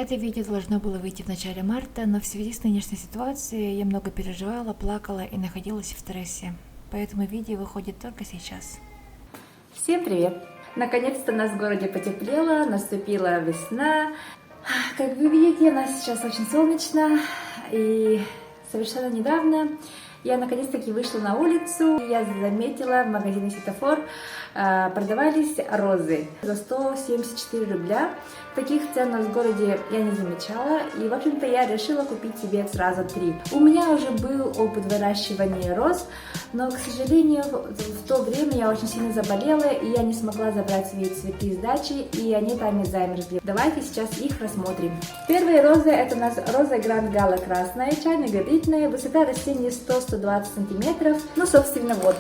Это видео должно было выйти в начале марта, но в связи с нынешней ситуацией я много переживала, плакала и находилась в стрессе. Поэтому видео выходит только сейчас. Всем привет! Наконец-то у нас в городе потеплело, наступила весна. Как вы видите, у нас сейчас очень солнечно, и совершенно недавно я наконец-таки вышла на улицу, и я заметила в магазине «Светофор» продавались розы за 174 рубля. Таких цен у нас в городе я не замечала, и, в общем-то, я решила купить себе сразу 3. У меня уже был опыт выращивания роз, но, к сожалению, в то время я очень сильно заболела, и я не смогла забрать свои цветы с дачи, и они там и замерзли. Давайте сейчас их рассмотрим. Первые розы — это у нас роза Гранд Гала красная, чайно-габритная, высота растения 100-120 сантиметров. Ну, собственно, вот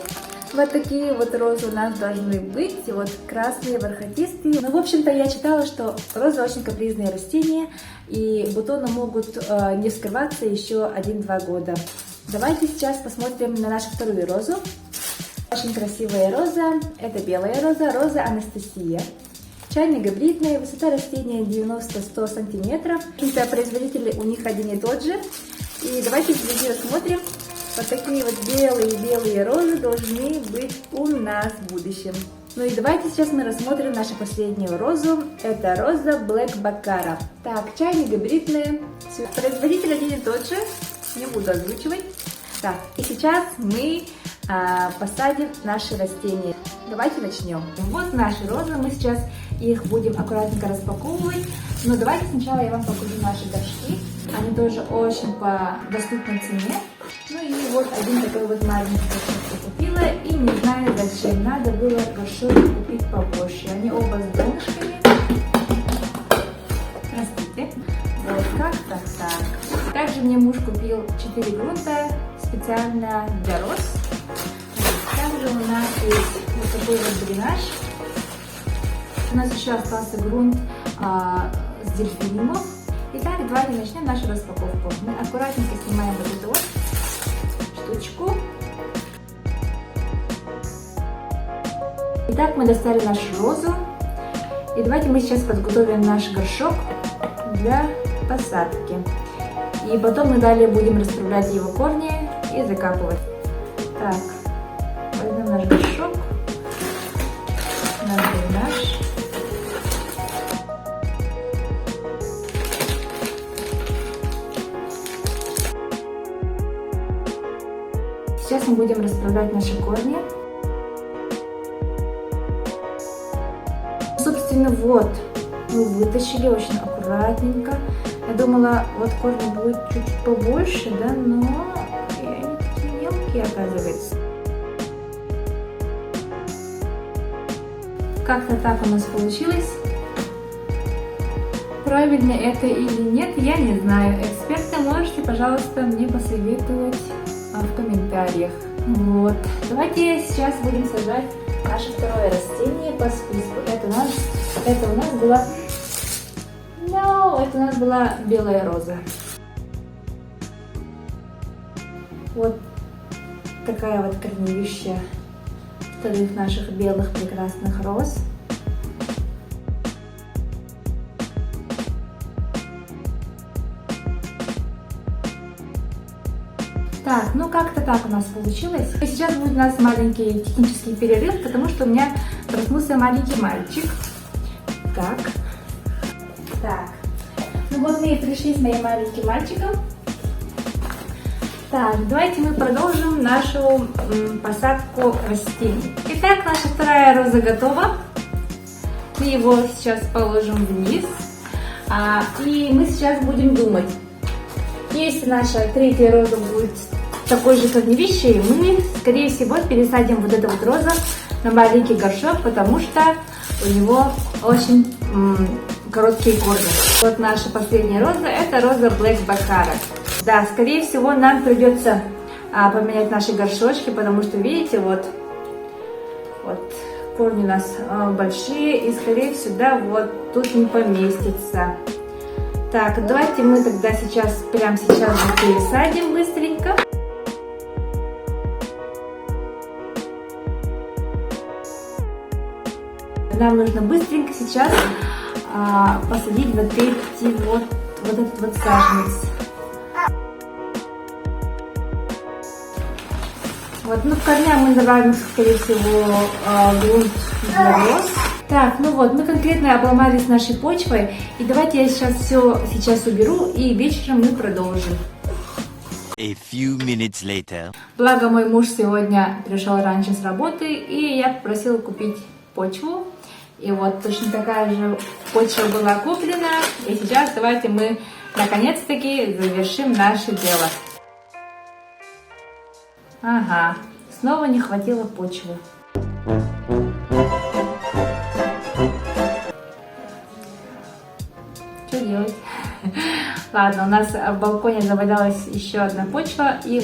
такие вот розы у нас должны быть, вот красные, бархатистые. Ну, в общем-то, я читала, что розы очень капризные растения, и бутоны могут не вскрываться еще 1-2 года. Давайте сейчас посмотрим на нашу вторую розу. Очень красивая роза, это белая роза, роза Анастасия. Чайно-габритная, высота растения 90-100 сантиметров. Производитель у них один и тот же. И давайте видео смотрим. Вот такие вот белые розы должны быть у нас в будущем. Ну и давайте сейчас мы рассмотрим нашу последнюю розу. Это роза Black Baccara. Так, чайно-габритная. Производитель один и тот же. Не буду озвучивать. Так, и сейчас мы посадим наши растения. Давайте начнем. Вот наши розы. Мы сейчас их будем аккуратненько распаковывать. Но давайте сначала я вам покажу наши горшки. Они тоже очень по доступной цене. Ну и вот один такой вот маленький горшок купила. И не знаю зачем. Надо было горшок купить побольше. Они оба с донышками. Простите. Вот как-то так. Также мне муж купил 4 грунта специально для роз. Также у нас есть вот такой вот дренаж. У нас еще остался грунт с дельфинимов. Итак, давайте начнем нашу распаковку. Мы аккуратненько снимаем вот эту вот штучку. Итак, мы достали нашу розу. И давайте мы сейчас подготовим наш горшок для посадки. И потом мы далее будем расправлять его корни и закапывать. Так, возьмем наш горшок, наш дренаж. Сейчас мы будем расправлять наши корни. Собственно, вот мы вытащили очень аккуратненько. Я думала, вот корни будут чуть побольше, да, но они такие мелкие, оказывается. Как-то так у нас получилось. Правильно это или нет, я не знаю. Эксперты, можете, пожалуйста, мне посоветовать в комментариях. Вот. Давайте сейчас будем сажать наше второе растение по списку. Это у нас была белая роза. Вот такая вот корневища вторых наших белых прекрасных роз. Так, ну как-то так у нас получилось. И сейчас будет у нас маленький технический перерыв, потому что у меня проснулся маленький мальчик. Так. Ну вот мы и пришли с моим маленьким мальчиком. Так, давайте мы продолжим нашу посадку растений. Итак, наша вторая роза готова. Мы его сейчас положим вниз. И мы сейчас будем думать. Если наша третья роза будет такой же корневищей, мы, скорее всего, пересадим вот эту вот розу на маленький горшок, потому что у него очень короткие корни. Вот наша последняя роза, это роза Black Baccara. Да, скорее всего, нам придется поменять наши горшочки, потому что, видите, вот корни у нас большие, и, скорее всего, да, вот тут не поместится. Так, давайте мы тогда прямо сейчас пересадим быстренько. Нам нужно быстренько сейчас посадить вот этот вот саженец. Вот, ну, в корням мы добавим, скорее всего, грунт для роз. Так, ну вот, мы конкретно обломались нашей почвой. И давайте я сейчас уберу, и вечером мы продолжим. A few minutes later. Благо, мой муж сегодня пришел раньше с работы, и я попросила купить почву. И вот точно такая же почва была куплена. И сейчас давайте мы наконец-таки завершим наше дело. Ага, снова не хватило почвы. Что делать? Ладно, у нас в балконе завалялась еще одна почва, и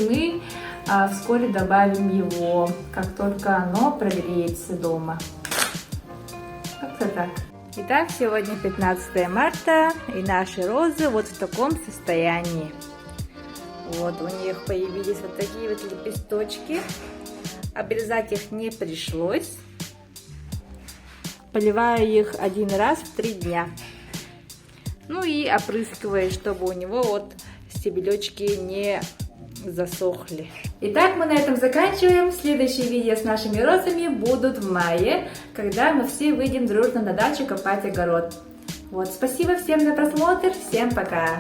мы вскоре добавим его, как только оно прогреется дома. Как-то так. Итак, сегодня 15 марта, и наши розы вот в таком состоянии. Вот у них появились вот такие вот лепесточки. Обрезать их не пришлось. Поливаю их один раз в 3 дня. Ну и опрыскиваю, чтобы у него вот стебелечки не засохли. Итак, мы на этом заканчиваем. Следующие видео с нашими розами будут в мае, когда мы все выйдем дружно на дачу копать огород. Вот, спасибо всем за просмотр. Всем пока!